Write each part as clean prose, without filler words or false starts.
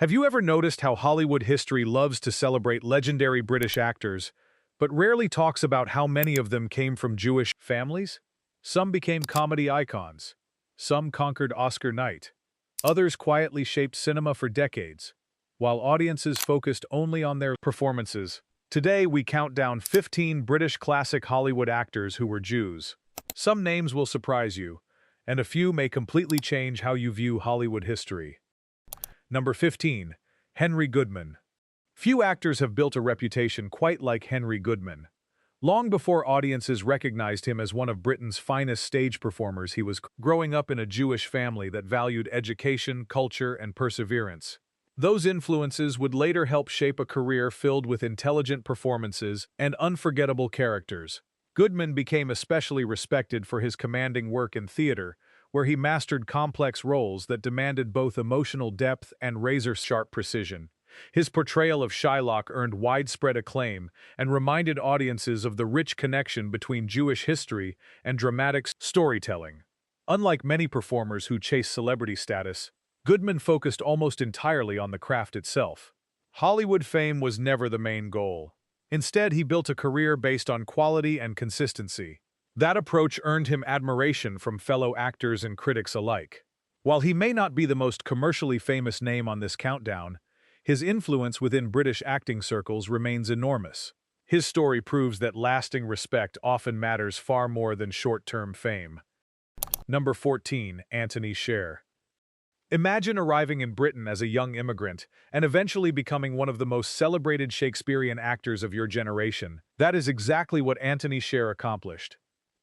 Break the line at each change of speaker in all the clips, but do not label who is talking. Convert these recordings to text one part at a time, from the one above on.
Have you ever noticed how Hollywood history loves to celebrate legendary British actors, but rarely talks about how many of them came from Jewish families? Some became comedy icons. Some conquered Oscar night. Others quietly shaped cinema for decades, while audiences focused only on their performances. Today, we count down 15 British classic Hollywood actors who were Jews. Some names will surprise you, and a few may completely change how you view Hollywood history. Number 15. Henry Goodman. Few actors have built a reputation quite like Henry Goodman. Long before audiences recognized him as one of Britain's finest stage performers, he was growing up in a Jewish family that valued education, culture, and perseverance. Those influences would later help shape a career filled with intelligent performances and unforgettable characters. Goodman became especially respected for his commanding work in theater, where he mastered complex roles that demanded both emotional depth and razor-sharp precision. His portrayal of Shylock earned widespread acclaim and reminded audiences of the rich connection between Jewish history and dramatic storytelling. Unlike many performers who chase celebrity status, Goodman focused almost entirely on the craft itself. Hollywood fame was never the main goal. Instead, he built a career based on quality and consistency. That approach earned him admiration from fellow actors and critics alike. While he may not be the most commercially famous name on this countdown, his influence within British acting circles remains enormous. His story proves that lasting respect often matters far more than short-term fame. Number 14. Antony Sher. Imagine arriving in Britain as a young immigrant and eventually becoming one of the most celebrated Shakespearean actors of your generation. That is exactly what Antony Sher accomplished.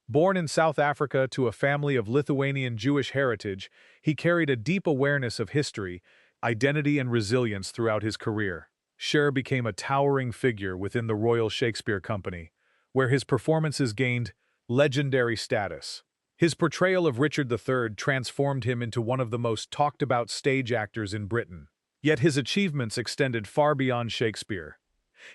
Born in South Africa to a family of Lithuanian Jewish heritage, he carried a deep awareness of history, identity, and resilience throughout his career. Sher became a towering figure within the Royal Shakespeare Company, where his performances gained legendary status. His portrayal of Richard III transformed him into one of the most talked-about stage actors in Britain. Yet his achievements extended far beyond Shakespeare.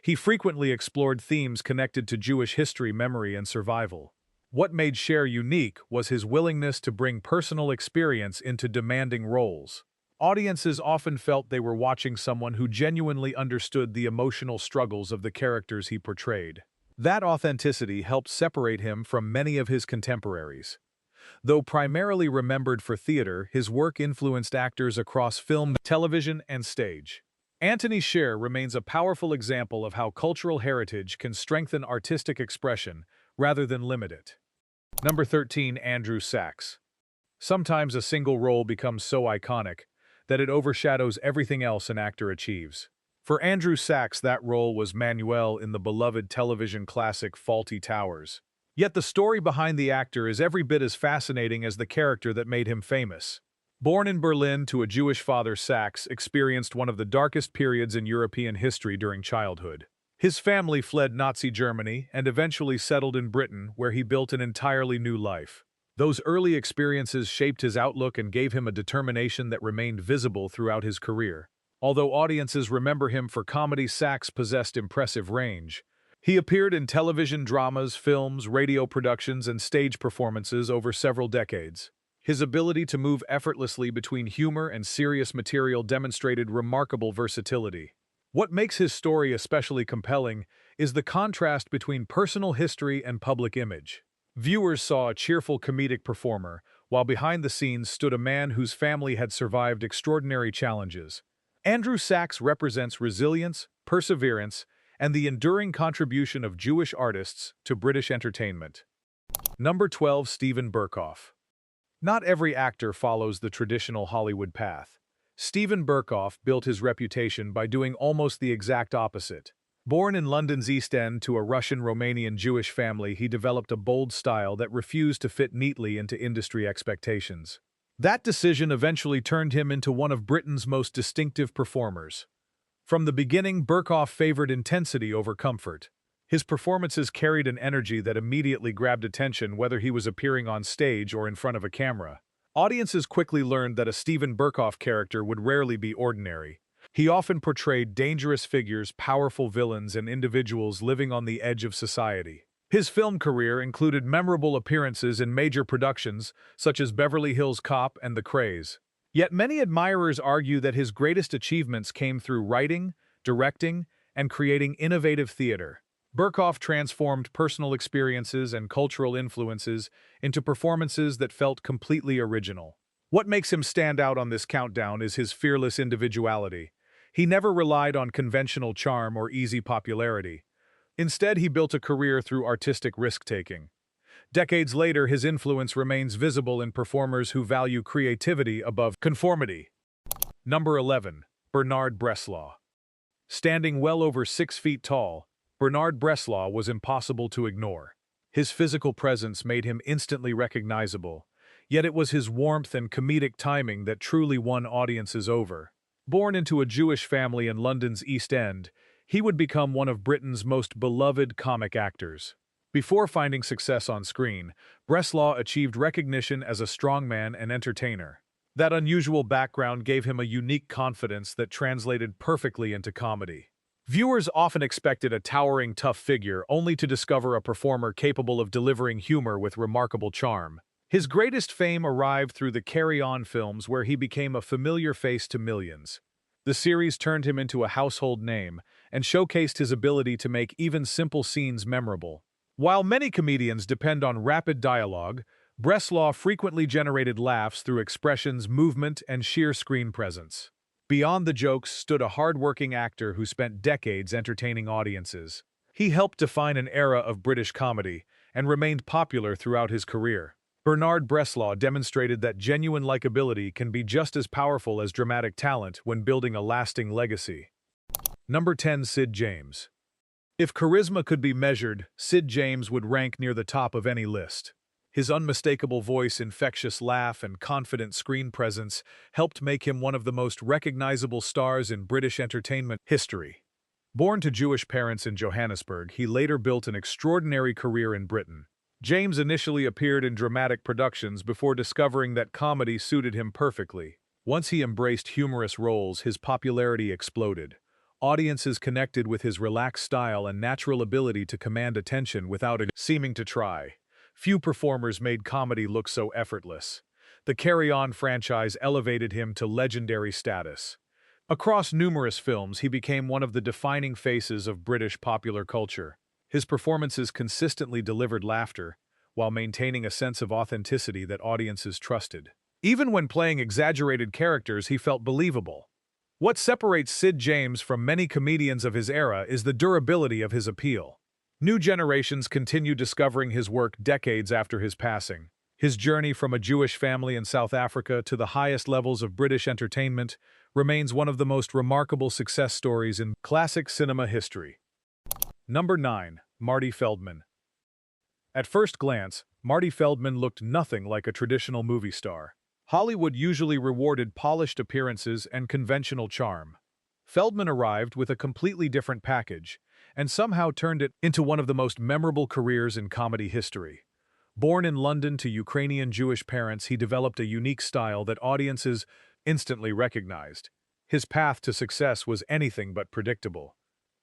He frequently explored themes connected to Jewish history, memory, and survival. What made Sher unique was his willingness to bring personal experience into demanding roles. Audiences often felt they were watching someone who genuinely understood the emotional struggles of the characters he portrayed. That authenticity helped separate him from many of his contemporaries. Though primarily remembered for theater, his work influenced actors across film, television, and stage. Antony Sher remains a powerful example of how cultural heritage can strengthen artistic expression rather than limit it. Number 13. Andrew Sachs. Sometimes a single role becomes so iconic that it overshadows everything else an actor achieves. For Andrew Sachs, that role was Manuel in the beloved television classic Fawlty Towers. Yet the story behind the actor is every bit as fascinating as the character that made him famous. Born in Berlin to a Jewish father, Sachs experienced one of the darkest periods in European history during childhood. His family fled Nazi Germany and eventually settled in Britain, where he built an entirely new life. Those early experiences shaped his outlook and gave him a determination that remained visible throughout his career. Although audiences remember him for comedy, Sachs possessed impressive range. He appeared in television dramas, films, radio productions, and stage performances over several decades. His ability to move effortlessly between humor and serious material demonstrated remarkable versatility. What makes his story especially compelling is the contrast between personal history and public image. Viewers saw a cheerful comedic performer, while behind the scenes stood a man whose family had survived extraordinary challenges. Andrew Sachs represents resilience, perseverance, and the enduring contribution of Jewish artists to British entertainment. Number 12. Steven Berkoff. Not every actor follows the traditional Hollywood path. Steven Berkoff built his reputation by doing almost the exact opposite. Born in London's East End to a Russian-Romanian Jewish family, he developed a bold style that refused to fit neatly into industry expectations. That decision eventually turned him into one of Britain's most distinctive performers. From the beginning, Berkoff favored intensity over comfort. His performances carried an energy that immediately grabbed attention, whether he was appearing on stage or in front of a camera. Audiences quickly learned that a Steven Berkoff character would rarely be ordinary. He often portrayed dangerous figures, powerful villains, and individuals living on the edge of society. His film career included memorable appearances in major productions such as Beverly Hills Cop and The Craze. Yet many admirers argue that his greatest achievements came through writing, directing, and creating innovative theater. Berkoff transformed personal experiences and cultural influences into performances that felt completely original. What makes him stand out on this countdown is his fearless individuality. He never relied on conventional charm or easy popularity. Instead, he built a career through artistic risk-taking. Decades later, his influence remains visible in performers who value creativity above conformity. Number 11. Bernard Bresslaw. Standing well over 6 feet tall, Bernard Bresslaw was impossible to ignore. His physical presence made him instantly recognizable, yet it was his warmth and comedic timing that truly won audiences over. Born into a Jewish family in London's East End, he would become one of Britain's most beloved comic actors. Before finding success on screen, Bresslaw achieved recognition as a strongman and entertainer. That unusual background gave him a unique confidence that translated perfectly into comedy. Viewers often expected a towering, tough figure, only to discover a performer capable of delivering humor with remarkable charm. His greatest fame arrived through the Carry On films, where he became a familiar face to millions. The series turned him into a household name and showcased his ability to make even simple scenes memorable. While many comedians depend on rapid dialogue, Bresslaw frequently generated laughs through expressions, movement, and sheer screen presence. Beyond the jokes stood a hard-working actor who spent decades entertaining audiences. He helped define an era of British comedy and remained popular throughout his career. Bernard Bresslaw demonstrated that genuine likability can be just as powerful as dramatic talent when building a lasting legacy. Number 10. Sid James. If charisma could be measured, Sid James would rank near the top of any list. His unmistakable voice, infectious laugh, and confident screen presence helped make him one of the most recognizable stars in British entertainment history. Born to Jewish parents in Johannesburg, he later built an extraordinary career in Britain. James initially appeared in dramatic productions before discovering that comedy suited him perfectly. Once he embraced humorous roles, his popularity exploded. Audiences connected with his relaxed style and natural ability to command attention without seeming to try. Few performers made comedy look so effortless. The Carry On franchise elevated him to legendary status. Across numerous films, he became one of the defining faces of British popular culture. His performances consistently delivered laughter, while maintaining a sense of authenticity that audiences trusted. Even when playing exaggerated characters, he felt believable. What separates Sid James from many comedians of his era is the durability of his appeal. New generations continue discovering his work decades after his passing. His journey from a Jewish family in South Africa to the highest levels of British entertainment remains one of the most remarkable success stories in classic cinema history. Number 9. Marty Feldman. At first glance, Marty Feldman looked nothing like a traditional movie star. Hollywood usually rewarded polished appearances and conventional charm. Feldman arrived with a completely different package, and somehow turned it into one of the most memorable careers in comedy history. Born in London to Ukrainian Jewish parents, he developed a unique style that audiences instantly recognized. His path to success was anything but predictable.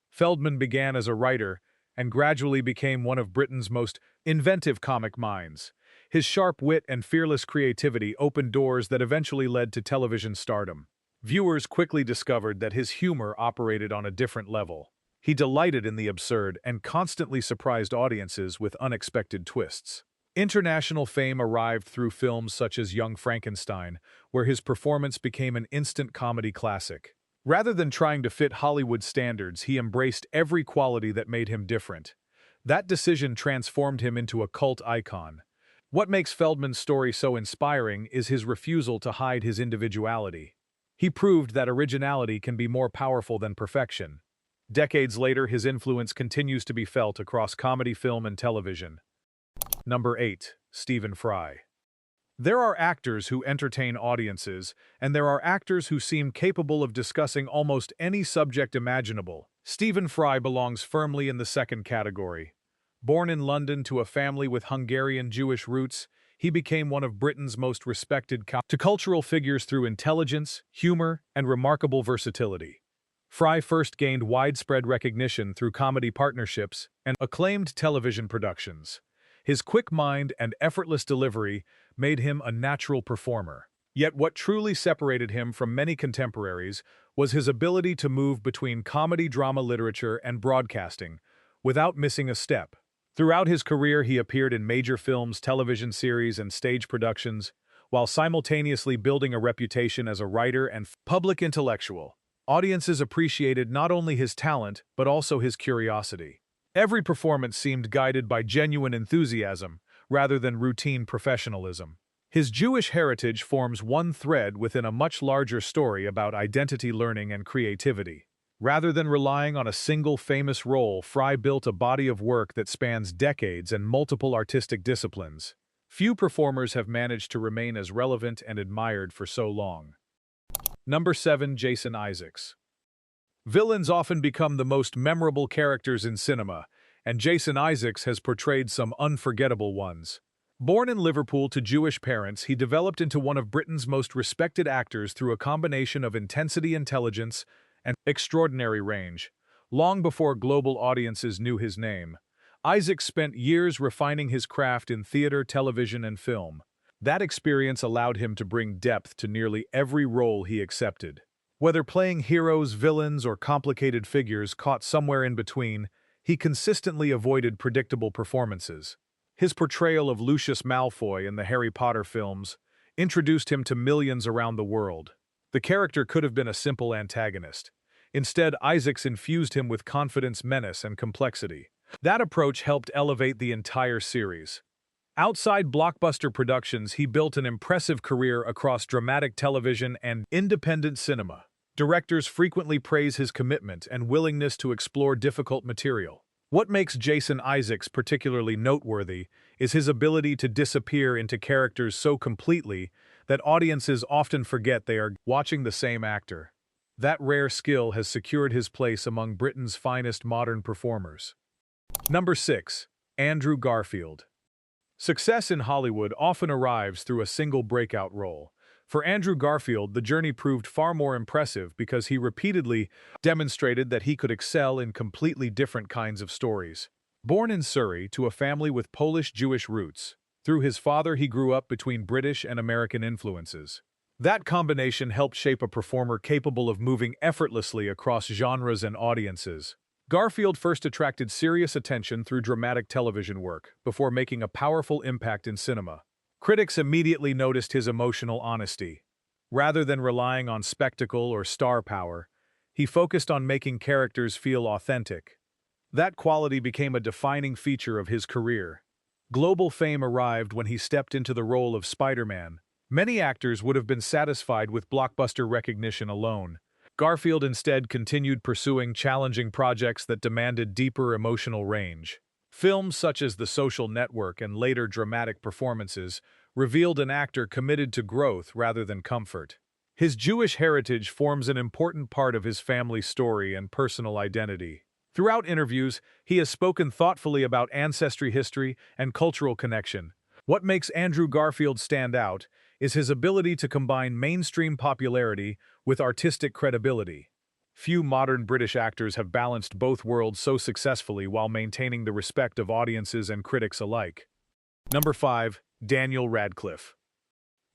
Feldman began as a writer and gradually became one of Britain's most inventive comic minds. His sharp wit and fearless creativity opened doors that eventually led to television stardom. Viewers quickly discovered that his humor operated on a different level. He delighted in the absurd and constantly surprised audiences with unexpected twists. International fame arrived through films such as Young Frankenstein, where his performance became an instant comedy classic. Rather than trying to fit Hollywood standards, he embraced every quality that made him different. That decision transformed him into a cult icon. What makes Feldman's story so inspiring is his refusal to hide his individuality. He proved that originality can be more powerful than perfection. Decades later, his influence continues to be felt across comedy, film, and television. Number 8. Stephen Fry. There are actors who entertain audiences, and there are actors who seem capable of discussing almost any subject imaginable. Stephen Fry belongs firmly in the second category. Born in London to a family with Hungarian Jewish roots, he became one of Britain's most respected cultural figures through intelligence, humor, and remarkable versatility. Fry first gained widespread recognition through comedy partnerships and acclaimed television productions. His quick mind and effortless delivery made him a natural performer. Yet what truly separated him from many contemporaries was his ability to move between comedy drama literature and broadcasting, without missing a step. Throughout his career, he appeared in major films, television series, and stage productions, while simultaneously building a reputation as a writer and public intellectual. Audiences appreciated not only his talent, but also his curiosity. Every performance seemed guided by genuine enthusiasm, rather than routine professionalism. His Jewish heritage forms one thread within a much larger story about identity learning and creativity. Rather than relying on a single famous role, Fry built a body of work that spans decades and multiple artistic disciplines. Few performers have managed to remain as relevant and admired for so long. Number 7. Jason Isaacs. Villains often become the most memorable characters in cinema, and Jason Isaacs has portrayed some unforgettable ones. Born in Liverpool to Jewish parents, he developed into one of Britain's most respected actors through a combination of intensity, intelligence, and extraordinary range. Long before global audiences knew his name, Isaacs spent years refining his craft in theater, television, and film. That experience allowed him to bring depth to nearly every role he accepted. Whether playing heroes, villains, or complicated figures caught somewhere in between, he consistently avoided predictable performances. His portrayal of Lucius Malfoy in the Harry Potter films introduced him to millions around the world. The character could have been a simple antagonist. Instead, Isaacs infused him with confidence, menace, and complexity. That approach helped elevate the entire series. Outside blockbuster productions, he built an impressive career across dramatic television and independent cinema. Directors frequently praise his commitment and willingness to explore difficult material. What makes Jason Isaacs particularly noteworthy is his ability to disappear into characters so completely that audiences often forget they are watching the same actor. That rare skill has secured his place among Britain's finest modern performers. Number 6. Andrew Garfield. Success in Hollywood often arrives through a single breakout role. For Andrew Garfield, the journey proved far more impressive because he repeatedly demonstrated that he could excel in completely different kinds of stories. Born in Surrey to a family with Polish-Jewish roots, through his father he grew up between British and American influences. That combination helped shape a performer capable of moving effortlessly across genres and audiences. Garfield first attracted serious attention through dramatic television work, before making a powerful impact in cinema. Critics immediately noticed his emotional honesty. Rather than relying on spectacle or star power, he focused on making characters feel authentic. That quality became a defining feature of his career. Global fame arrived when he stepped into the role of Spider-Man. Many actors would have been satisfied with blockbuster recognition alone. Garfield instead continued pursuing challenging projects that demanded deeper emotional range. Films such as The Social Network and later dramatic performances revealed an actor committed to growth rather than comfort. His Jewish heritage forms an important part of his family's story and personal identity. Throughout interviews, he has spoken thoughtfully about ancestry, history, and cultural connection. What makes Andrew Garfield stand out is his ability to combine mainstream popularity with artistic credibility. Few modern British actors have balanced both worlds so successfully while maintaining the respect of audiences and critics alike. Number 5. Daniel Radcliffe.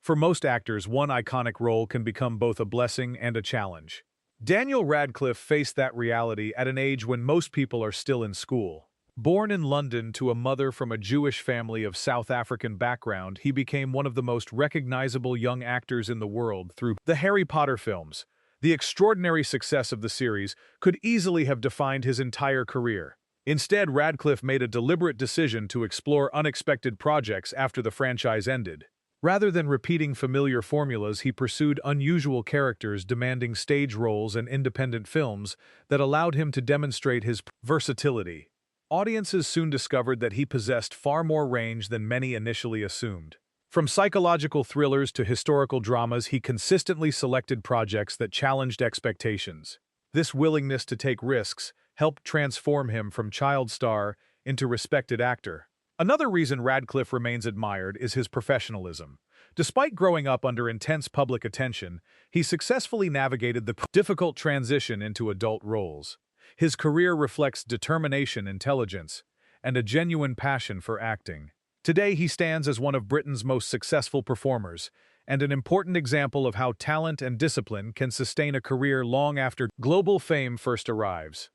For most actors, one iconic role can become both a blessing and a challenge. Daniel Radcliffe faced that reality at an age when most people are still in school. Born in London to a mother from a Jewish family of South African background, he became one of the most recognizable young actors in the world through the Harry Potter films. The extraordinary success of the series could easily have defined his entire career. Instead, Radcliffe made a deliberate decision to explore unexpected projects after the franchise ended. Rather than repeating familiar formulas, he pursued unusual characters demanding stage roles and independent films that allowed him to demonstrate his versatility. Audiences soon discovered that he possessed far more range than many initially assumed. From psychological thrillers to historical dramas, he consistently selected projects that challenged expectations. This willingness to take risks helped transform him from child star into respected actor. Another reason Radcliffe remains admired is his professionalism. Despite growing up under intense public attention, he successfully navigated the difficult transition into adult roles. His career reflects determination, intelligence, and a genuine passion for acting. Today, he stands as one of Britain's most successful performers, and an important example of how talent and discipline can sustain a career long after global fame first arrives.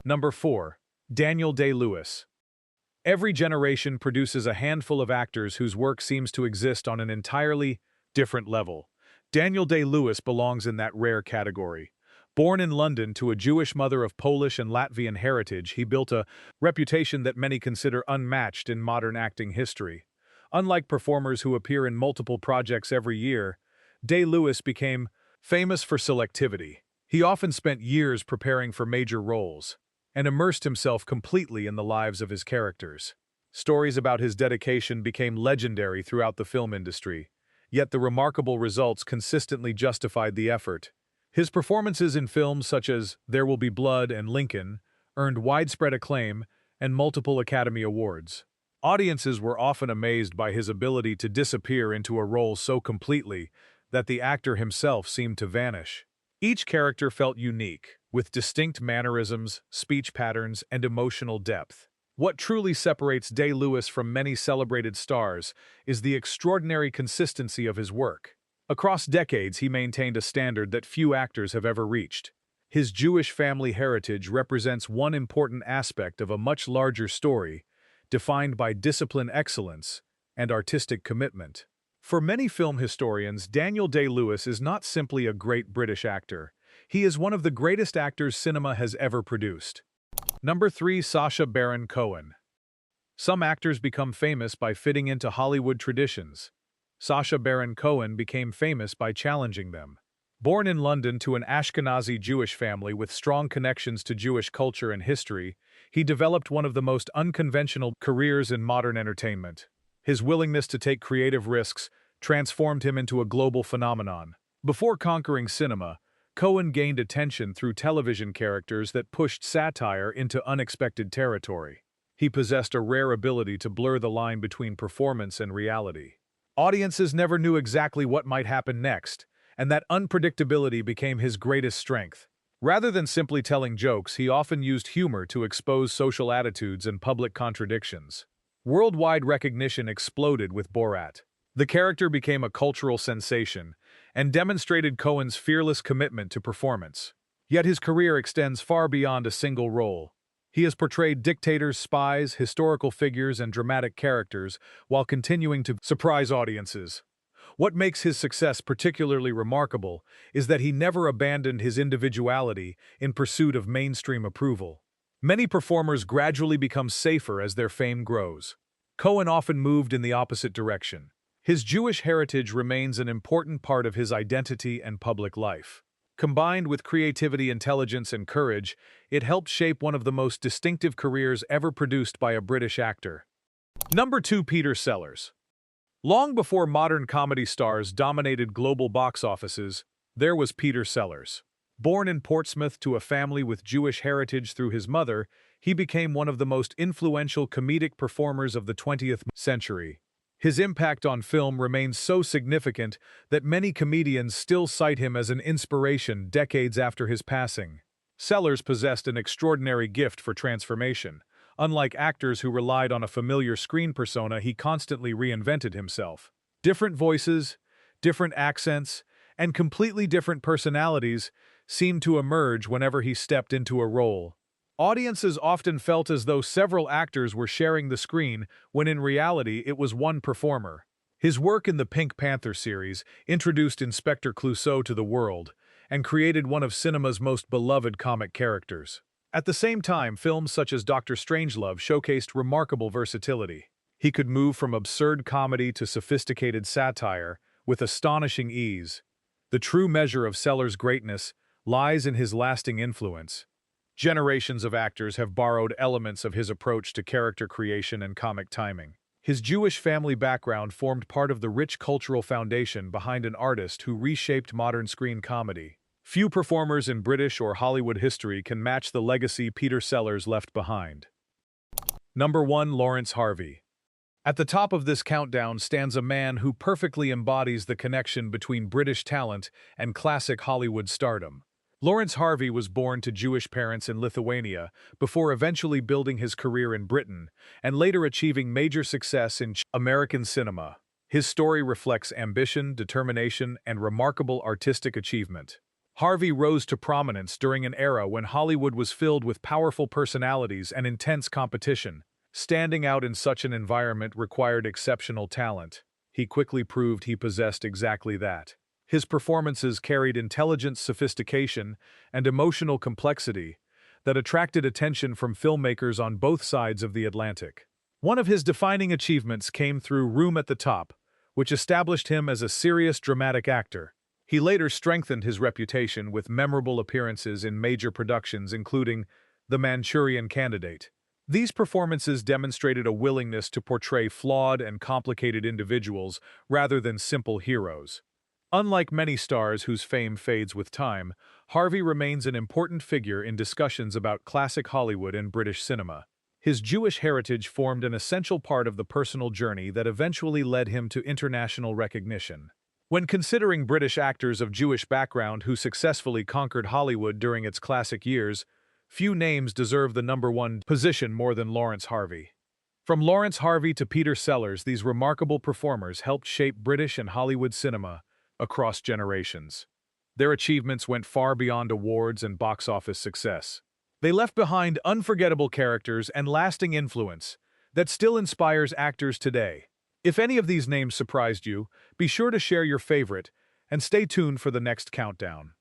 Number 4. Daniel Day-Lewis. Every generation produces a handful of actors whose work seems to exist on an entirely different level. Daniel Day-Lewis belongs in that rare category. Born in London to a Jewish mother of Polish and Latvian heritage, he built a reputation that many consider unmatched in modern acting history. Unlike performers who appear in multiple projects every year, Day-Lewis became famous for selectivity. He often spent years preparing for major roles and immersed himself completely in the lives of his characters. Stories about his dedication became legendary throughout the film industry, yet the remarkable results consistently justified the effort. His performances in films such as There Will Be Blood and Lincoln earned widespread acclaim and multiple Academy Awards. Audiences were often amazed by his ability to disappear into a role so completely that the actor himself seemed to vanish. Each character felt unique, with distinct mannerisms, speech patterns, and emotional depth. What truly separates Day-Lewis from many celebrated stars is the extraordinary consistency of his work. Across decades, he maintained a standard that few actors have ever reached. His Jewish family heritage represents one important aspect of a much larger story, defined by discipline excellence and artistic commitment. For many film historians, Daniel Day-Lewis is not simply a great British actor. He is one of the greatest actors cinema has ever produced. Number 3. Sacha Baron Cohen. Some actors become famous by fitting into Hollywood traditions. Sacha Baron Cohen became famous by challenging them. Born in London to an Ashkenazi Jewish family with strong connections to Jewish culture and history, he developed one of the most unconventional careers in modern entertainment. His willingness to take creative risks transformed him into a global phenomenon. Before conquering cinema, Cohen gained attention through television characters that pushed satire into unexpected territory. He possessed a rare ability to blur the line between performance and reality. Audiences never knew exactly what might happen next, and that unpredictability became his greatest strength. Rather than simply telling jokes, he often used humor to expose social attitudes and public contradictions. Worldwide recognition exploded with Borat. The character became a cultural sensation and demonstrated Cohen's fearless commitment to performance. Yet his career extends far beyond a single role. He has portrayed dictators, spies, historical figures, and dramatic characters while continuing to surprise audiences. What makes his success particularly remarkable is that he never abandoned his individuality in pursuit of mainstream approval. Many performers gradually become safer as their fame grows. Cohen often moved in the opposite direction. His Jewish heritage remains an important part of his identity and public life. Combined with creativity, intelligence, and courage, it helped shape one of the most distinctive careers ever produced by a British actor. Number 2. Peter Sellers. Long before modern comedy stars dominated global box offices, there was Peter Sellers. Born in Portsmouth to a family with Jewish heritage through his mother, he became one of the most influential comedic performers of the 20th century. His impact on film remains so significant that many comedians still cite him as an inspiration decades after his passing. Sellers possessed an extraordinary gift for transformation. Unlike actors who relied on a familiar screen persona, he constantly reinvented himself. Different voices, different accents, and completely different personalities seemed to emerge whenever he stepped into a role. Audiences often felt as though several actors were sharing the screen, when in reality it was one performer. His work in the Pink Panther series introduced Inspector Clouseau to the world and created one of cinema's most beloved comic characters. At the same time, films such as Dr. Strangelove showcased remarkable versatility. He could move from absurd comedy to sophisticated satire with astonishing ease. The true measure of Sellers' greatness lies in his lasting influence. Generations of actors have borrowed elements of his approach to character creation and comic timing. His Jewish family background formed part of the rich cultural foundation behind an artist who reshaped modern screen comedy. Few performers in British or Hollywood history can match the legacy Peter Sellers left behind. Number 1. Lawrence Harvey. At the top of this countdown stands a man who perfectly embodies the connection between British talent and classic Hollywood stardom. Lawrence Harvey was born to Jewish parents in Lithuania before eventually building his career in Britain and later achieving major success in American cinema. His story reflects ambition, determination, and remarkable artistic achievement. Harvey rose to prominence during an era when Hollywood was filled with powerful personalities and intense competition. Standing out in such an environment required exceptional talent. He quickly proved he possessed exactly that. His performances carried intelligent sophistication and emotional complexity that attracted attention from filmmakers on both sides of the Atlantic. One of his defining achievements came through Room at the Top, which established him as a serious dramatic actor. He later strengthened his reputation with memorable appearances in major productions including The Manchurian Candidate. These performances demonstrated a willingness to portray flawed and complicated individuals rather than simple heroes. Unlike many stars whose fame fades with time, Harvey remains an important figure in discussions about classic Hollywood and British cinema. His Jewish heritage formed an essential part of the personal journey that eventually led him to international recognition. When considering British actors of Jewish background who successfully conquered Hollywood during its classic years, few names deserve the #1 position more than Lawrence Harvey. From Lawrence Harvey to Peter Sellers, these remarkable performers helped shape British and Hollywood cinema across generations. Their achievements went far beyond awards and box office success. They left behind unforgettable characters and lasting influence that still inspires actors today. If any of these names surprised you, be sure to share your favorite and stay tuned for the next countdown.